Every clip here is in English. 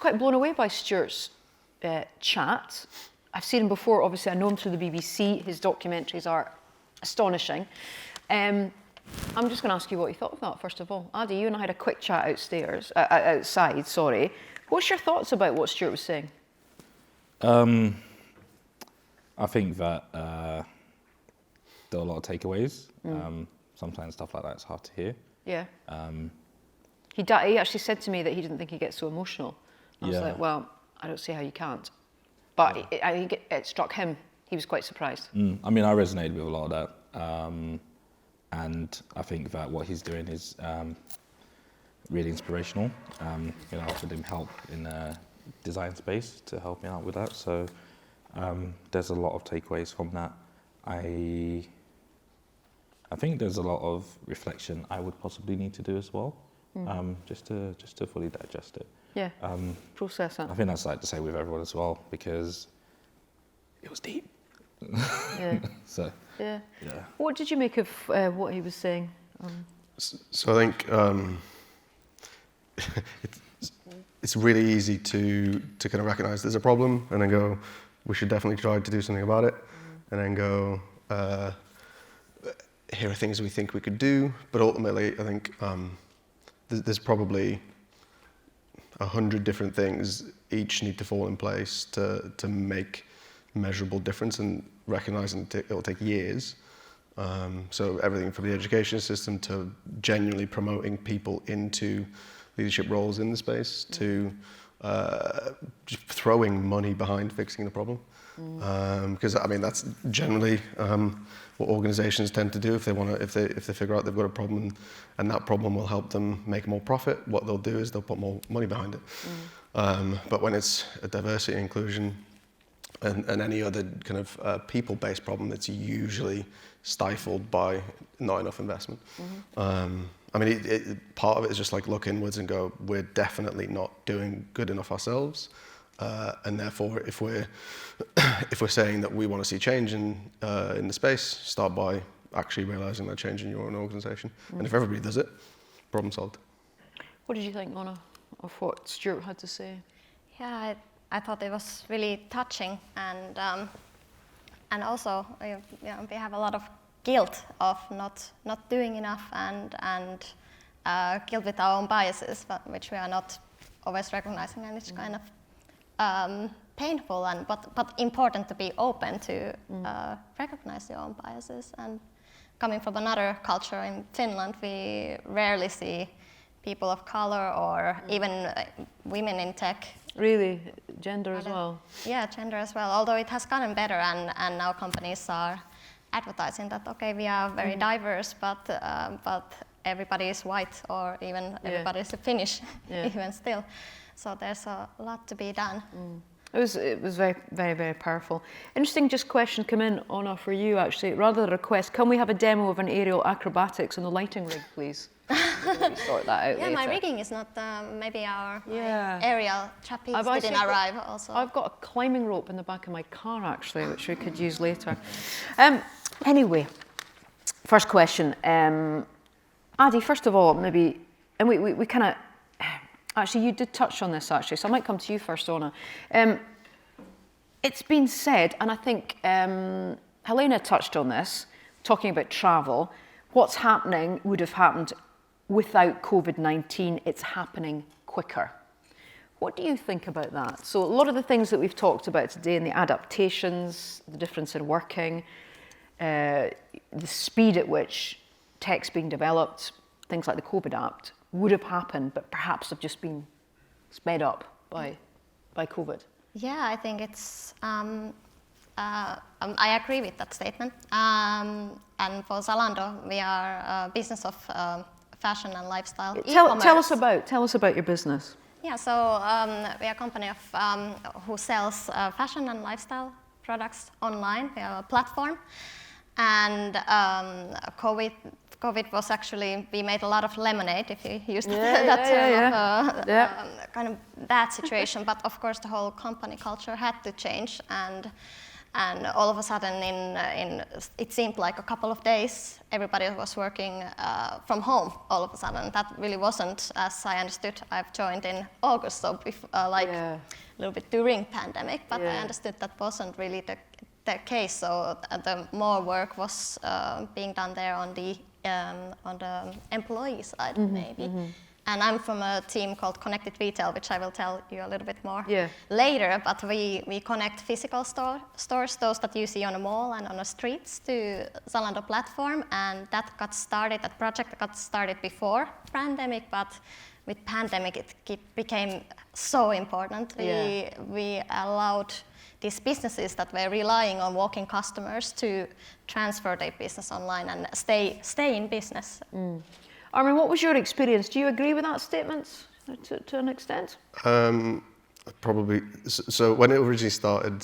quite blown away by Stuart's chat. I've seen him before, obviously I know him through the BBC. His documentaries are astonishing. I'm just going to ask you what you thought of that, first of all. Adi, you and I had a quick chat outside, sorry. What's your thoughts about what Stuart was saying? I think that there are a lot of takeaways. Sometimes stuff like that is hard to hear. Yeah. He actually said to me that he didn't think he'd get so emotional. I was like, well, I don't see how you can't. But I think it struck him. He was quite surprised. I mean, I resonated with a lot of that. And I think that what he's doing is really inspirational. I offered him help in the design space to help me out with that. So there's a lot of takeaways from that. I think there's a lot of reflection I would possibly need to do as well, just to fully digest it. Yeah, process it. I think that's like to say with everyone as well, because it was deep. Yeah. So. Yeah. What did you make of what he was saying? So I think it's really easy to kind of recognise there's a problem and then go, we should definitely try to do something about it, and then go, here are things we think we could do, but ultimately I think there's probably 100 different things each need to fall in place to make measurable difference, and recognising it'll take years. So everything from the education system to genuinely promoting people into leadership roles in the space to just throwing money behind fixing the problem. Because I mean that's generally what organisations tend to do if they figure out they've got a problem and that problem will help them make more profit. What they'll do is they'll put more money behind it. But when it's a diversity, inclusion, and any other kind of people-based problem, that's usually stifled by not enough investment. I mean, part of it is just like look inwards and go, we're definitely not doing good enough ourselves, and therefore, if we're saying that we want to see change in the space, start by actually realising that change in your own organisation. And if everybody does it, problem solved. What did you think, Mona, of what Stuart had to say? Yeah, I thought it was really touching, and also we have a lot of guilt of not doing enough, and guilt with our own biases, which we are not always recognizing, and it's kind of painful but important to be open to recognize your own biases. And coming from another culture in Finland, we rarely see people of color or even women in tech. Really? Gender as well? Yeah, gender as well. Although it has gotten better, and now companies are advertising that, okay, we are very diverse, but everybody is white, or even everybody is Finnish, even still. So there's a lot to be done. It was very, very, very powerful. Interesting just question come in, Anna, for you actually. Rather than a request, can we have a demo of an aerial acrobatics on the lighting rig, please? Sort that out later. My rigging is not, maybe our aerial trapeze didn't arrive also. I've got a climbing rope in the back of my car actually, which we could use later. Anyway, first question. Adi, first of all, maybe, and we kind of, actually you did touch on this actually, so I might come to you first, Anna. It's been said, and I think Helena touched on this, talking about travel, what's happening would have happened without COVID-19, it's happening quicker. What do you think about that? So a lot of the things that we've talked about today, and the adaptations, the difference in working, the speed at which tech's being developed, things like the COVID Act, would have happened, but perhaps have just been sped up by COVID. Yeah, I think it's, I agree with that statement. And for Zalando, we are a business of fashion and lifestyle. Tell us about your business. Yeah, so we are a company of who sells fashion and lifestyle products online. We have a platform, and COVID was actually, we made a lot of lemonade, if you used that term, kind of that situation. But of course, the whole company culture had to change, and And all of a sudden, it seemed like a couple of days, everybody was working from home all of a sudden. That really wasn't, as I understood. I've joined in August, so a little bit during pandemic, but I understood that wasn't really the case. So the more work was being done there on the employee side, maybe. And I'm from a team called Connected Retail, which I will tell you a little bit more later. But we connect physical stores, those that you see on a mall and on the streets, to Zalando platform. And that project got started before pandemic, but with pandemic it became so important. We allowed these businesses that were relying on walk-in customers to transfer their business online and stay in business. Armin, what was your experience? Do you agree with that statement to an extent? Probably. So when it originally started,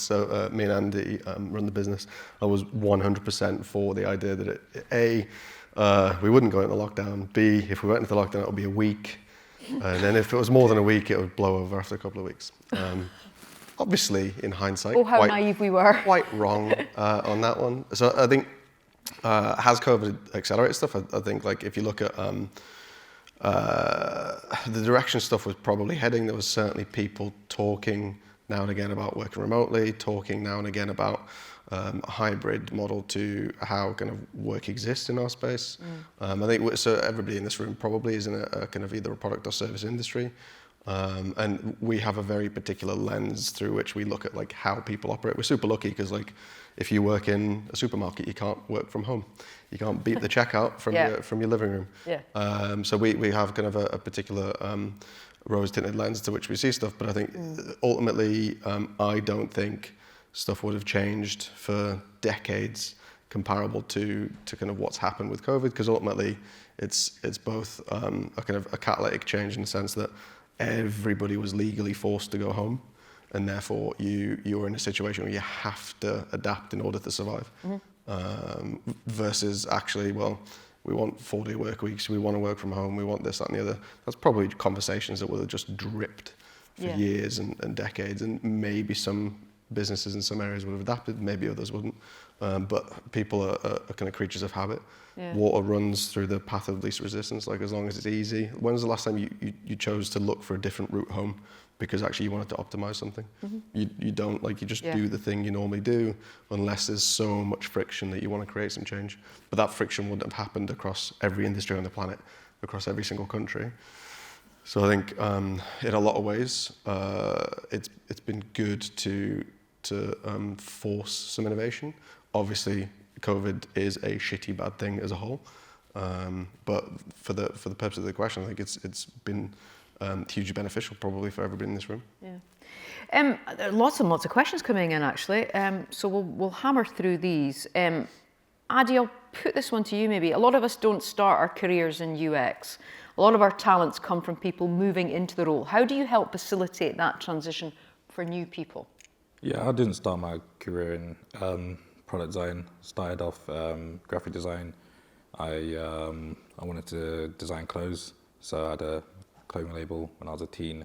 me and Andy run the business, I was 100% for the idea that we wouldn't go into lockdown. B, if we went into lockdown, it would be a week. And then if it was more than a week, it would blow over after a couple of weeks. Obviously, in hindsight, how naive we were. Quite wrong on that one. So I think, has COVID accelerated stuff? I think, like, if you look at the direction stuff was probably heading, there was certainly people talking now and again about working remotely, talking now and again about a hybrid model to how kind of work exists in our space. I think so. Everybody in this room probably is in a kind of either a product or service industry. And we have a very particular lens through which we look at like how people operate. We're super lucky because, like, if you work in a supermarket, you can't work from home. You can't beat the checkout from your living room. So we have kind of a particular rose-tinted lens to which we see stuff. But I think ultimately, I don't think stuff would have changed for decades comparable to kind of what's happened with COVID, because ultimately it's both a kind of a catalytic change in the sense that everybody was legally forced to go home, and therefore you're in a situation where you have to adapt in order to survive. Versus actually, well, we want 4-day work weeks, we want to work from home, we want this, that, and the other. That's probably conversations that would have just dripped for years and decades, and maybe some businesses in some areas would have adapted, maybe others wouldn't. But people are kind of creatures of habit. Water runs through the path of least resistance, like as long as it's easy. When was the last time you chose to look for a different route home because actually you wanted to optimize something? You don't, like, you just do the thing you normally do unless there's so much friction that you want to create some change. But that friction wouldn't have happened across every industry on the planet, across every single country. So I think in a lot of ways, it's been good to force some innovation. Obviously, COVID is a shitty bad thing as a whole, but for the purpose of the question, I think it's been hugely beneficial probably for everybody in this room. There are lots and lots of questions coming in actually, so we'll hammer through these. Adi, I'll put this one to you maybe. A lot of us don't start our careers in UX. A lot of our talents come from people moving into the role. How do you help facilitate that transition for new people? Yeah, I didn't start my career in product design. Started off graphic design. I wanted to design clothes, so I had a clothing label when I was a teen.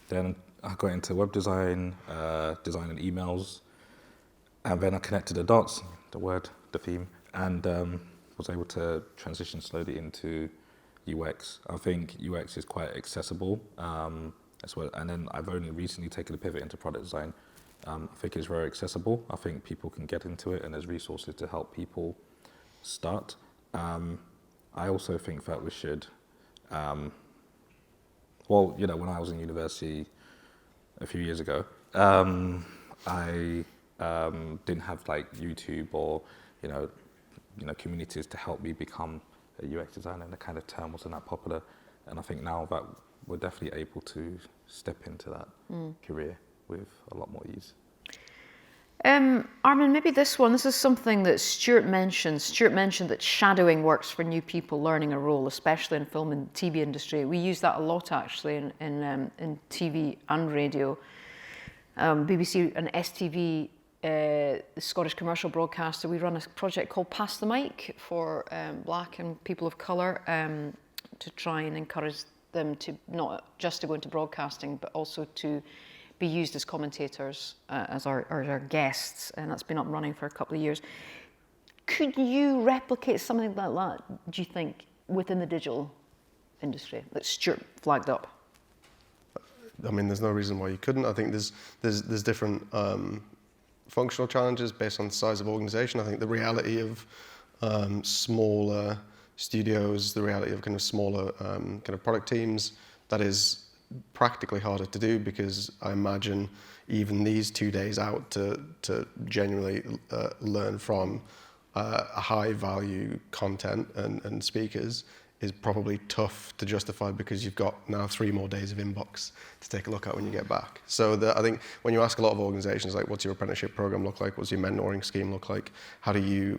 Then I got into web design, designing emails, and then I connected the dots, the word, the theme, and was able to transition slowly into UX. I think UX is quite accessible as well, and then I've only recently taken a pivot into product design. I think it's very accessible. I think people can get into it, and there's resources to help people start. I also think that we should, well, you know, when I was in university a few years ago, I didn't have like YouTube or, you know, communities to help me become a UX designer, and the kind of term wasn't that popular. And I think now that we're definitely able to step into that career with a lot more ease. Armin, maybe this is something that Stuart mentioned. Stuart mentioned that shadowing works for new people learning a role, especially in film and TV industry. We use that a lot actually in TV and radio. BBC and STV, the Scottish commercial broadcaster, we run a project called Pass the Mic for black and people of colour to try and encourage them to not just to go into broadcasting, but also to be used as commentators, as our guests, and that's been up and running for a couple of years. Could you replicate something like that, do you think, within the digital industry that Stuart flagged up? I mean, there's no reason why you couldn't. I think there's different functional challenges based on the size of organization. I think the reality of smaller studios, the reality of kind of smaller kind of product teams, that is practically harder to do, because I imagine even these 2 days out to genuinely learn from high value content and speakers is probably tough to justify, because you've got now 3 more days of inbox to take a look at when you get back. So I think when you ask a lot of organizations, like, what's your apprenticeship program look like? What's your mentoring scheme look like? How do you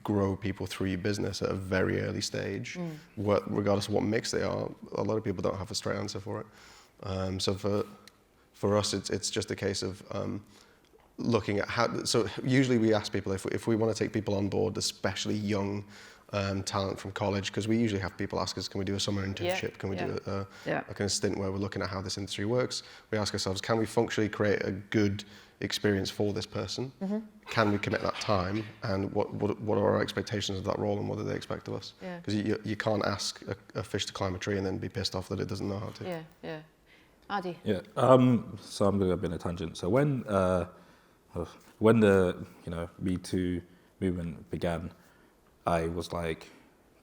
grow people through your business at a very early stage? Regardless of what mix they are, a lot of people don't have a straight answer for it. So for us, it's just a case of looking at how. So usually we ask people if we want to take people on board, especially young talent from college, because we usually have people ask us, can we do a summer internship? Can we do a kind of stint where we're looking at how this industry works? We ask ourselves, can we functionally create a good experience for this person? Can we commit that time? And what are our expectations of that role, and what do they expect of us? Because you can't ask a fish to climb a tree and then be pissed off that it doesn't know how to. Adi? Yeah, so I'm going to go a bit of a tangent. So when the Me Too movement began, I was like,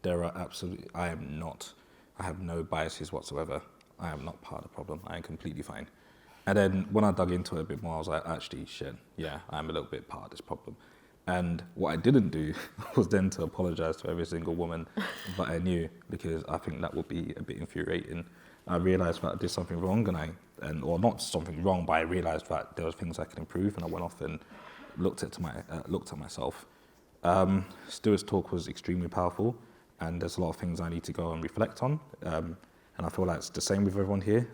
I have no biases whatsoever. I am not part of the problem. I am completely fine. And then when I dug into it a bit more, I was like, actually, shit, yeah, I'm a little bit part of this problem. And what I didn't do was then to apologize to every single woman that I knew, because I think that would be a bit infuriating. I realized that I did something wrong, or not something wrong, but I realized that there were things I could improve, and I went off and looked at myself. Stuart's talk was extremely powerful, and there's a lot of things I need to go and reflect on. And I feel like it's the same with everyone here.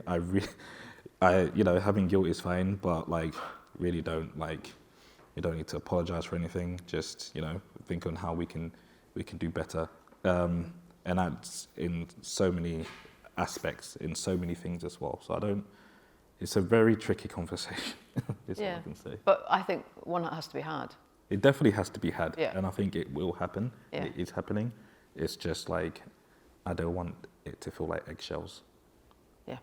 Having guilt is fine, but really you don't need to apologize for anything. Just think on how we can do better. And that's in so many aspects, in so many things as well. So it's a very tricky conversation. Is what I can say. But I think one that has to be had. It definitely has to be had, Yeah. and I think it will happen. Yeah. It is happening. It's just I don't want it to feel like eggshells. Yeah.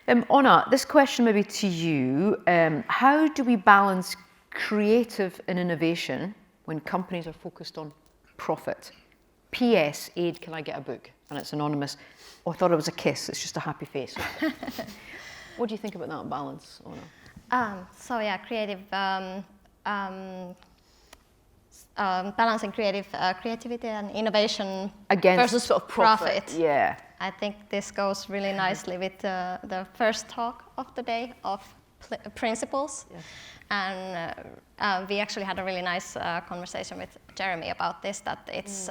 Anna, this question maybe to you. How do we balance creative and innovation when companies are focused on profit? P.S. Aid, can I get a book? And it's anonymous. Oh, I thought it was a kiss. It's just a happy face. What do you think about that balance, Anna? Creative. Balancing creativity and innovation against versus sort of profit. Yeah. I think this goes really nicely with the first talk of the day of principles. Yes. And we actually had a really nice conversation with Jeremy about this, that it's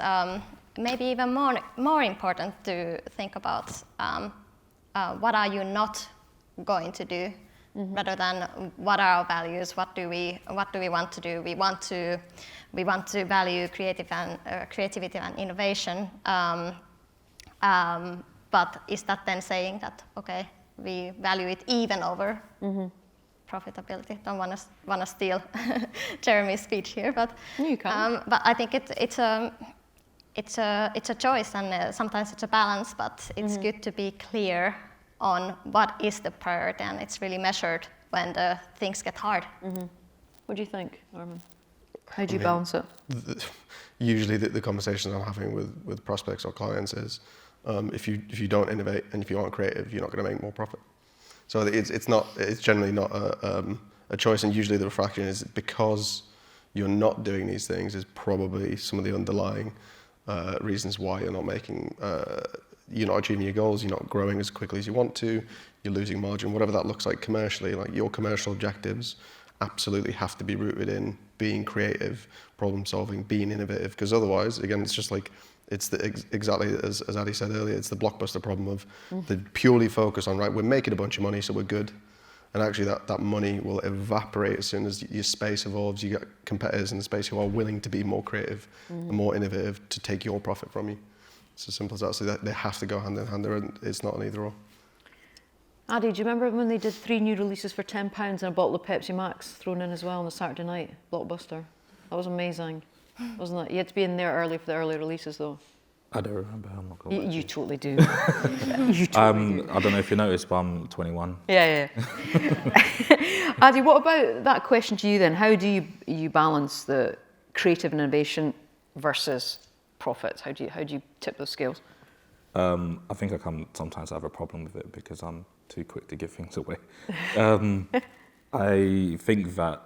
maybe even more important to think about what are you not going to do, rather than what are our values, what do we want to do. We want to value creativity and innovation, but is that then saying that we value it even over profitability? Don't want to steal Jeremy's speech here, but you can. But I think it's a choice, and sometimes it's a balance, but it's good to be clear on what is the priority, and it's really measured when the things get hard. What do you think, Armin? How do you balance it? Usually the conversations I'm having with prospects or clients is, if you don't innovate and if you aren't creative, you're not going to make more profit. So it's generally not a choice, and usually the refraction is because you're not doing these things is probably some of the underlying reasons why you're not making. You're not achieving your goals, you're not growing as quickly as you want to, you're losing margin, whatever that looks like commercially. Like, your commercial objectives absolutely have to be rooted in being creative, problem solving, being innovative, because otherwise, again, it's just exactly as Adi said earlier, it's the blockbuster problem of the purely focus on, right, we're making a bunch of money, so we're good. And actually that money will evaporate as soon as your space evolves. You get competitors in the space who are willing to be more creative and more innovative to take your profit from you. It's as simple as that. So they have to go hand in hand. It's not an either or. Adi, do you remember when they did 3 new releases for £10 and a bottle of Pepsi Max thrown in as well on a Saturday night? Blockbuster. That was amazing, wasn't it? You had to be in there early for the early releases, though. I don't remember. I'm not going to. You totally do. You totally do. I don't know if you noticed, but I'm 21. Yeah. Adi, what about that question to you then? How do you balance the creative innovation versus profits? How do you tip those scales? I think I sometimes have a problem with it because I'm too quick to give things away. I think that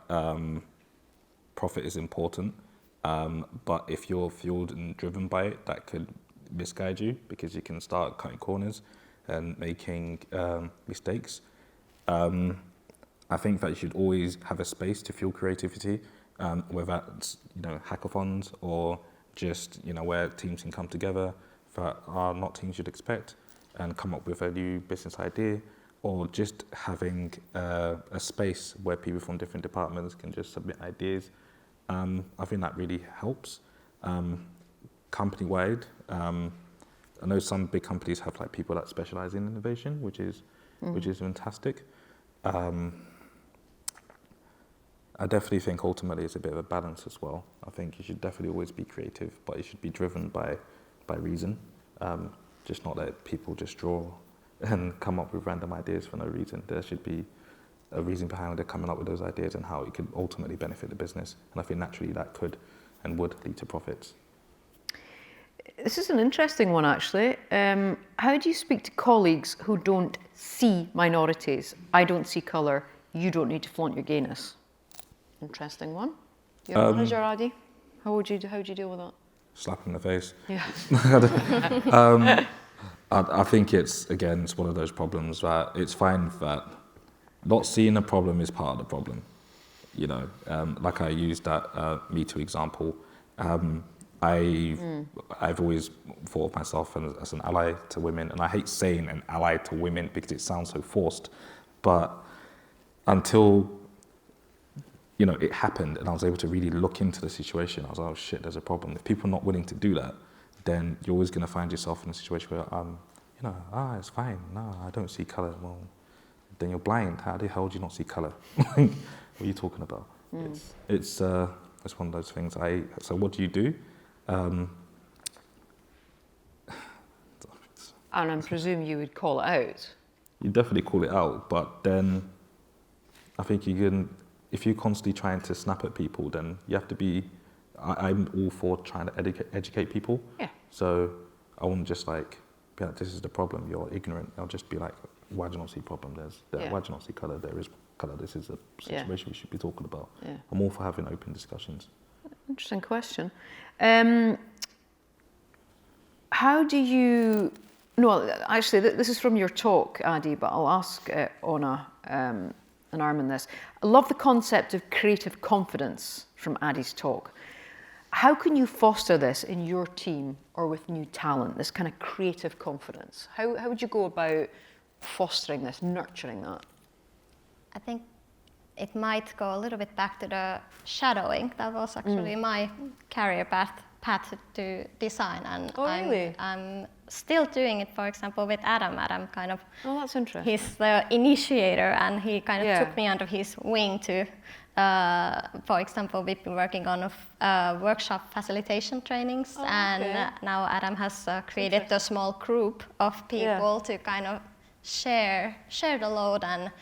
profit is important, but if you're fueled and driven by it, that could misguide you because you can start cutting corners and making mistakes. I think that you should always have a space to fuel creativity, whether that's hackathons or just where teams can come together that are not teams you'd expect and come up with a new business idea, or just having a space where people from different departments can just submit ideas. I think that really helps. Company-wide, I know some big companies have like people that specialize in innovation, which is fantastic. I definitely think ultimately it's a bit of a balance as well. I think you should definitely always be creative, but it should be driven by reason, just not let people just draw and come up with random ideas for no reason. There should be a reason behind it coming up with those ideas and how it could ultimately benefit the business. And I think naturally that could and would lead to profits. This is an interesting one, actually. How do you speak to colleagues who don't see minorities? I don't see colour. You don't need to flaunt your gayness. Interesting one. Your manager, Adi, how would you deal with that? Slap in the face. Yeah. I think it's one of those problems that it's fine that not seeing a problem is part of the problem. Like I used that Me Too example. I've always thought of myself as an ally to women, and I hate saying an ally to women because it sounds so forced. But until it happened, and I was able to really look into the situation, I was like, oh shit, there's a problem. If people are not willing to do that, then you're always going to find yourself in a situation where it's fine. No, I don't see colour. Well, then you're blind. How the hell do you not see colour? What are you talking about? It's one of those things. So what do you do? And I presume you would call it out. You definitely call it out, but then I think if you're constantly trying to snap at people, then you have to be. I'm all for trying to educate people. Yeah. So I wouldn't just be like, this is the problem. You're ignorant. I'll just be like, why do you not see problem? Why do you not see colour? There is colour. This is a situation we should be talking about. Yeah. I'm all for having open discussions. Interesting question. How do you? No, actually, this is from your talk, Adi, but I'll ask Ona and Armin this. I love the concept of creative confidence from Adi's talk. How can you foster this in your team or with new talent, this kind of creative confidence? How would you go about fostering this, nurturing that? I think it might go a little bit back to the shadowing. That was actually my career path to design, and really? I'm still doing it. For example, with Adam. Adam kind of. Oh, that's interesting. He's the initiator, and he kind of took me under his wing to. For example, we've been working on workshop facilitation trainings, and now Adam has created a small group of people to kind of share the load, and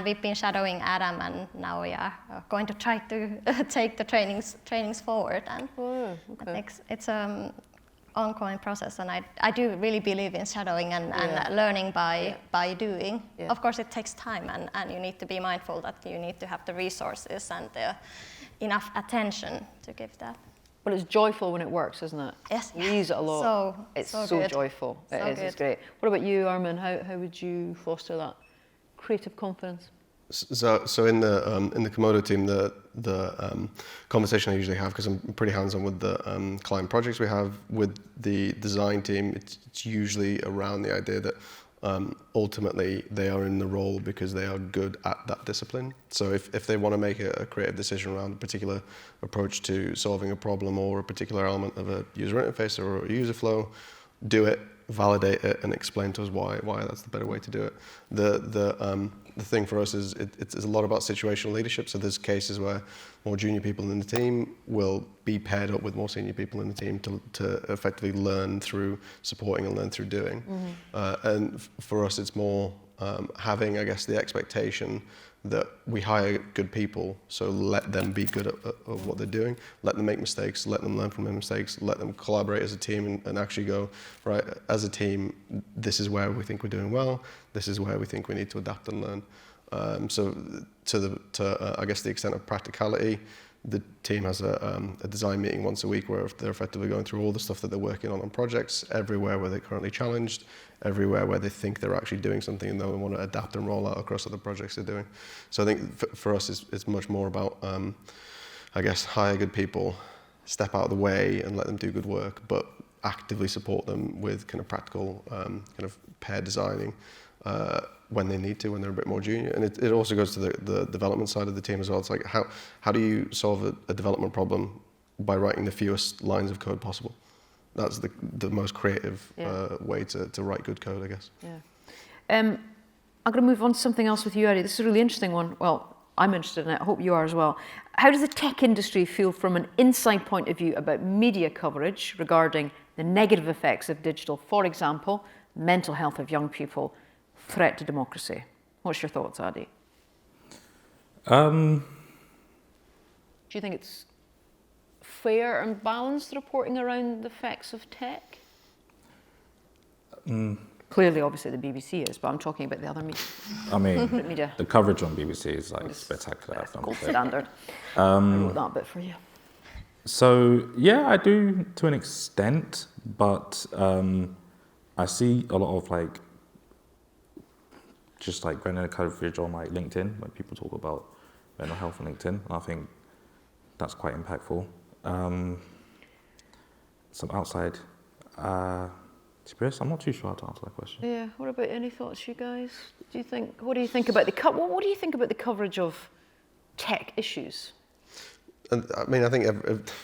we've been shadowing Adam, and now we are going to try to take the trainings forward, and it's ongoing process, and I do really believe in shadowing and learning by doing. Yeah. Of course, it takes time, and you need to be mindful that you need to have the resources and enough attention to give that. But it's joyful when it works, isn't it? Yes. We use it a lot. It's so joyful. It is. It's great. What about you, Armin? How would you foster that creative confidence? So in the KOMODO team, the conversation I usually have, because I'm pretty hands-on with the client projects we have with the design team, it's usually around the idea that ultimately they are in the role because they are good at that discipline. So if they want to make a creative decision around a particular approach to solving a problem or a particular element of a user interface or a user flow, do it, validate it, and explain to us why that's the better way to do it. The thing for us is it's a lot about situational leadership. So there's cases where more junior people in the team will be paired up with more senior people in the team to effectively learn through supporting and learn through doing. And for us, it's more having, I guess, the expectation that we hire good people, so let them be good at what they're doing, let them make mistakes, let them learn from their mistakes, let them collaborate as a team and actually go, right, as a team, this is where we think we're doing well, this is where we think we need to adapt and learn. So to I guess the extent of practicality, the team has a design meeting once a week where they're effectively going through all the stuff that they're working on projects, everywhere where they're currently challenged, everywhere where they think they're actually doing something and they want to adapt and roll out across other projects they're doing. So I think for us, it's much more about, I guess, hire good people, step out of the way and let them do good work, but actively support them with kind of practical kind of pair designing when they need to, when they're a bit more junior. And it also goes to the development side of the team as well. It's like, how do you solve a development problem by writing the fewest lines of code possible? That's the most creative way to write good code, I guess. Yeah. I'm going to move on to something else with you, Eddie. This is a really interesting one. Well, I'm interested in it. I hope you are as well. How does the tech industry feel from an inside point of view about media coverage regarding the negative effects of digital? For example, mental health of young people, threat to democracy. What's your thoughts, Adi? Do you think it's fair and balanced reporting around the effects of tech? Clearly, obviously, the BBC is, but I'm talking about the other media. I mean, media. the coverage on BBC is like spectacular. Gold standard. I wrote that bit for you. So yeah, I do to an extent, but I see a lot of like just like granular coverage on like LinkedIn when people talk about mental health on LinkedIn. And I think that's quite impactful. Some outside. To be honest, I'm not too sure how to answer that question. Yeah. What about any thoughts, you guys? Do you think? What do you think about what do you think about the coverage of tech issues? And I mean, I think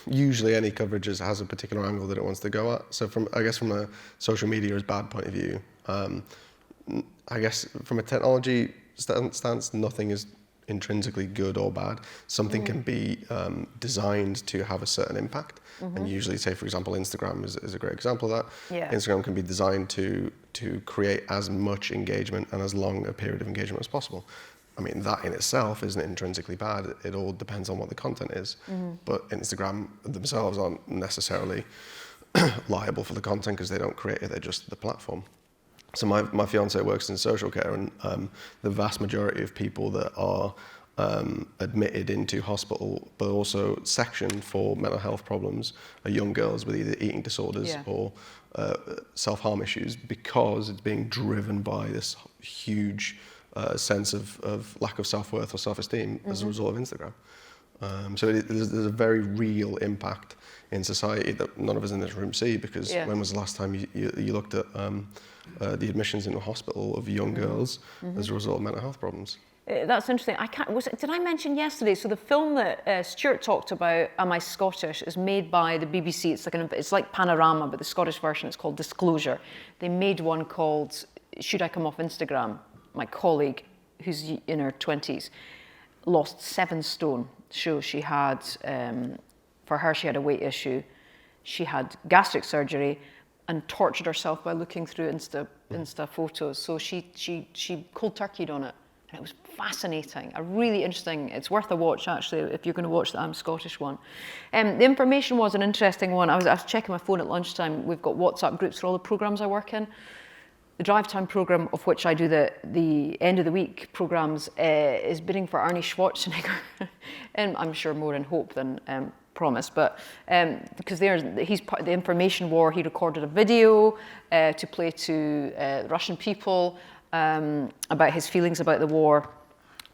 usually any coverage has a particular angle that it wants to go at. So from a social media as bad point of view, I guess from a technology stance, nothing is intrinsically good or bad. Something can be designed to have a certain impact. And usually, say, for example, Instagram is a great example of that. Yeah. Instagram can be designed to create as much engagement and as long a period of engagement as possible. I mean, that in itself isn't intrinsically bad. It all depends on what the content is. But Instagram themselves aren't necessarily liable for the content because they don't create it, they're just the platform. So my fiance works in social care, and the vast majority of people that are admitted into hospital, but also sectioned for mental health problems, are young girls with either eating disorders or self-harm issues, because it's being driven by this huge sense of lack of self-worth or self-esteem as a result of Instagram. So there's a very real impact in society that none of us in this room see, because when was the last time you looked at the admissions into hospital of young girls as a result of mental health problems? That's interesting. Did I mention yesterday? So the film that Stuart talked about, Am I Scottish, is made by the BBC. It's like Panorama, but the Scottish version is called Disclosure. They made one called Should I Come Off Instagram? My colleague, who's in her 20s, lost 7 stone. So she had, for her, she had a weight issue. She had gastric surgery and tortured herself by looking through Insta photos. So she cold turkeyed on it. And it was fascinating, really interesting. It's worth a watch, actually, if you're going to watch the I'm Scottish one. The information was an interesting one. I was checking my phone at lunchtime. We've got WhatsApp groups for all the programmes I work in. The Drive Time programme, of which I do the end of the week programmes, is bidding for Arnie Schwarzenegger. And I'm sure more in hope than promise, but because he's part of the information war. He recorded a video to play to the Russian people about his feelings about the war.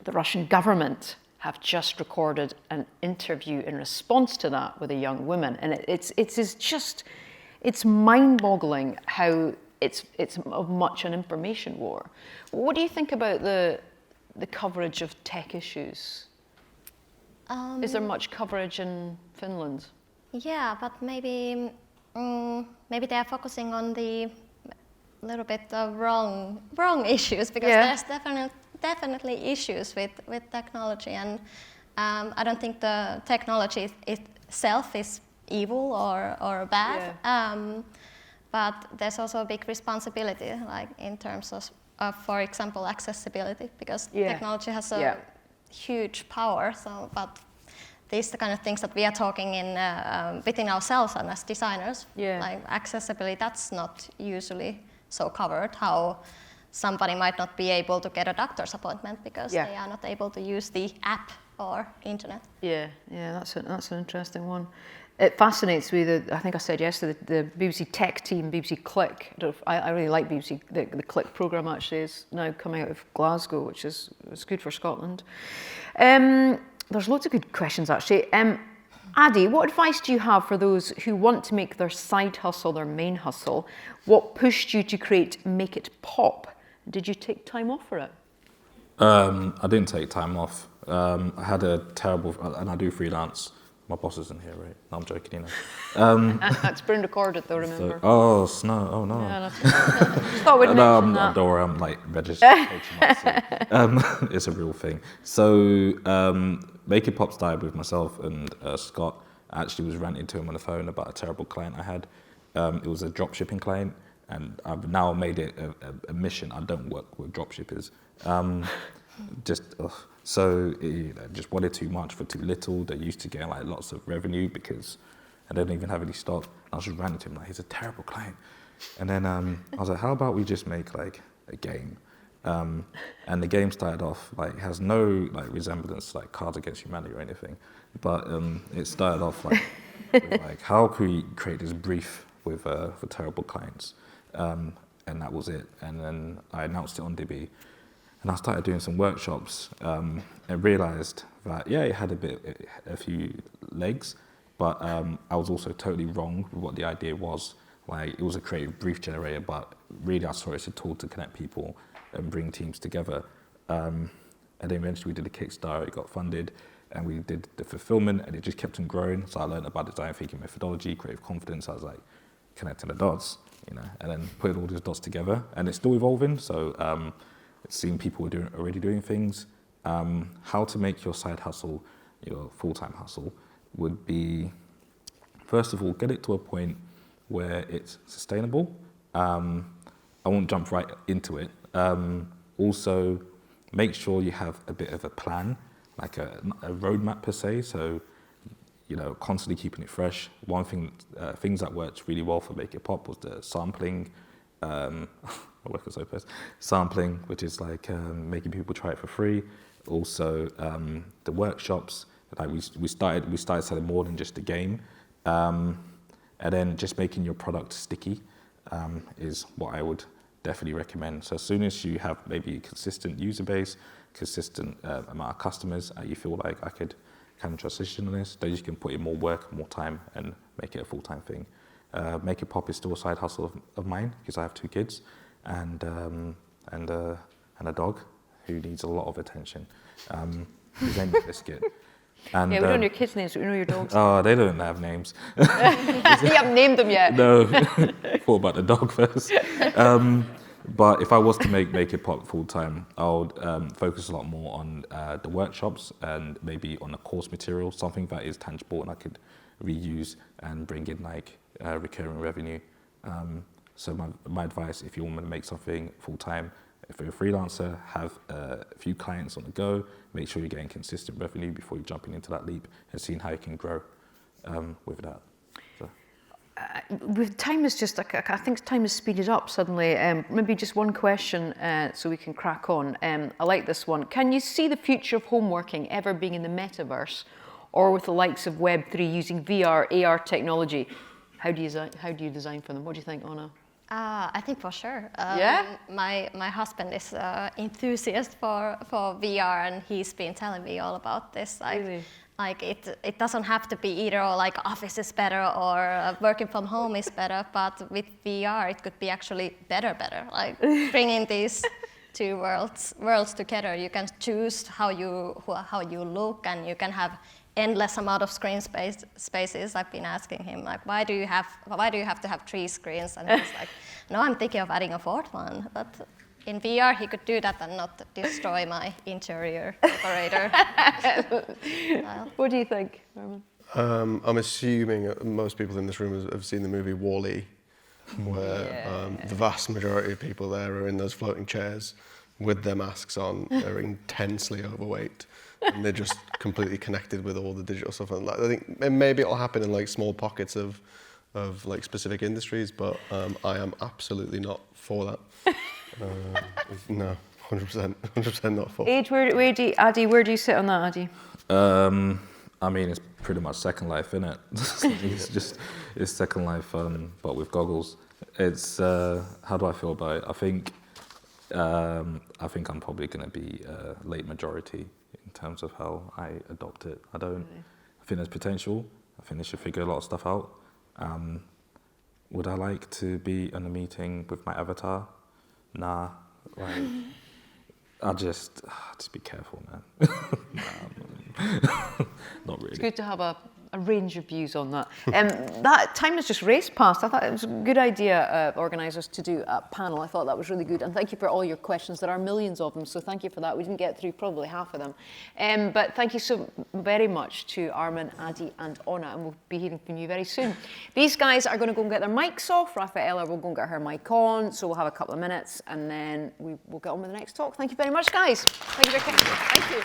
The Russian government have just recorded an interview in response to that with a young woman, and it's mind-boggling how it's of much an information war. What do you think about the coverage of tech issues? Is there much coverage in Finland? Yeah, but maybe maybe they are focusing on the little bit wrong issues, because there's definitely issues with technology, and I don't think the technology itself is evil or bad, but there's also a big responsibility, like in terms of for example, accessibility, because technology has a huge power. So, but these are the kind of things that we are talking in within ourselves and as designers, like accessibility, that's not usually so covered. How somebody might not be able to get a doctor's appointment because they are not able to use the app or internet. Yeah, that's an interesting one. It fascinates me that, I think I said yesterday, the BBC Tech team, BBC Click, I really like BBC, the Click programme actually is now coming out of Glasgow, which is good for Scotland. There's loads of good questions actually. Adi, what advice do you have for those who want to make their side hustle their main hustle? What pushed you to create Make It Pop? Did you take time off for it? I didn't take time off. I had a terrible, and I do freelance. My boss isn't here, right? No, I'm joking, you know. It's been recorded though, remember? Oh no. Yeah, that's thought we'd mention that. Don't worry, I'm like registered. It's a real thing. So Make It Pop started with myself and Scott. I actually was ranting to him on the phone about a terrible client I had. It was a drop shipping client, and I've now made it a mission. I don't work with drop shippers. So just wanted too much for too little. They're used to getting like lots of revenue because I don't even have any stock. I was just ranting to him like, he's a terrible client. And then I was like, how about we just make like a game? And the game started off like, has no like resemblance to like Cards Against Humanity or anything, but it started off like, with, like how could we create this brief with for terrible clients? And that was it. And then I announced it on DIBI. And I started doing some workshops and realised that, it had a few legs, but I was also totally wrong with what the idea was. Like, it was a creative brief generator, but really I saw it as a tool to connect people and bring teams together. And then eventually we did a Kickstarter, it got funded, and we did the fulfillment, and it just kept on growing. So I learned about design thinking methodology, creative confidence. I was like, connecting the dots, you know, and then putting all these dots together. And it's still evolving, so seeing people already doing things. How to make your side hustle your full-time hustle would be, first of all, get it to a point where it's sustainable. I won't jump right into it. Also, make sure you have a bit of a plan, like a roadmap per se. So, you know, constantly keeping it fresh. One thing, things that worked really well for Make It Pop was the sampling. I work at SoPost. Sampling, which is like making people try it for free. Also, the workshops. Like we started selling more than just a game, and then just making your product sticky is what I would definitely recommend. So as soon as you have maybe a consistent user base, consistent amount of customers, you feel like I could kind of transition on this, then you can put in more work, more time, and make it a full-time thing. Make It Pop is still a side hustle of mine because I have 2 kids and a dog who needs a lot of attention. His name is Biscuit. And, we know your kids' names, but we know your dogs. Oh, they don't have names. You haven't named them yet. No, thought about the dog first. But if I was to make It Pop full-time, I would focus a lot more on the workshops and maybe on the course material, something that is tangible and I could reuse and bring in like recurring revenue. So my advice, if you want to make something full-time, if you're a freelancer, have a few clients on the go, make sure you're getting consistent revenue before you're jumping into that leap and seeing how you can grow with that. So. With time is just, I think time has speeded up suddenly. Maybe just one question so we can crack on. I like this one. Can you see the future of home working ever being in the metaverse or with the likes of Web3 using VR, AR technology? How do you design for them? What do you think, Anna? I think for sure. Yeah? My husband is enthusiast for VR, and he's been telling me all about this. Really? Like it doesn't have to be either or like office is better or working from home is better, but with VR it could be actually better. Like bringing these two worlds together. You can choose how you look, and you can have endless amount of screen spaces. I've been asking him, like, why do you have to have 3 screens? And he's like, no, I'm thinking of adding a 4th one. But in VR, he could do that and not destroy my interior decorator. What do you think, Armin? I'm assuming most people in this room have seen the movie WALL-E, where the vast majority of people there are in those floating chairs with their masks on. They're intensely overweight, and they're just completely connected with all the digital stuff. And like, I think maybe it'll happen in like small pockets of like specific industries, but I am absolutely not for that. No, 100% not for. Age, Adi, where do you sit on that, Adi? I mean, it's pretty much Second Life, isn't it? It's Second Life, but with goggles. It's how do I feel about it? I think I'm probably going to be late majority in terms of how I adopt it. I think there's potential. I think they should figure a lot of stuff out. Would I like to be in a meeting with my avatar? Nah, like I just be careful, man. Not really. It's good to have a range of views on that. That time has just raced past. I thought it was a good idea, organisers, to do a panel. I thought that was really good. And thank you for all your questions. There are millions of them, so thank you for that. We didn't get through probably half of them. But thank you so very much to Armin, Adi and Anna, and we'll be hearing from you very soon. These guys are going to go and get their mics off. Rafaela will go and get her mic on, so we'll have a couple of minutes, and then we'll get on with the next talk. Thank you very much, guys. Thank you very much. Thank you.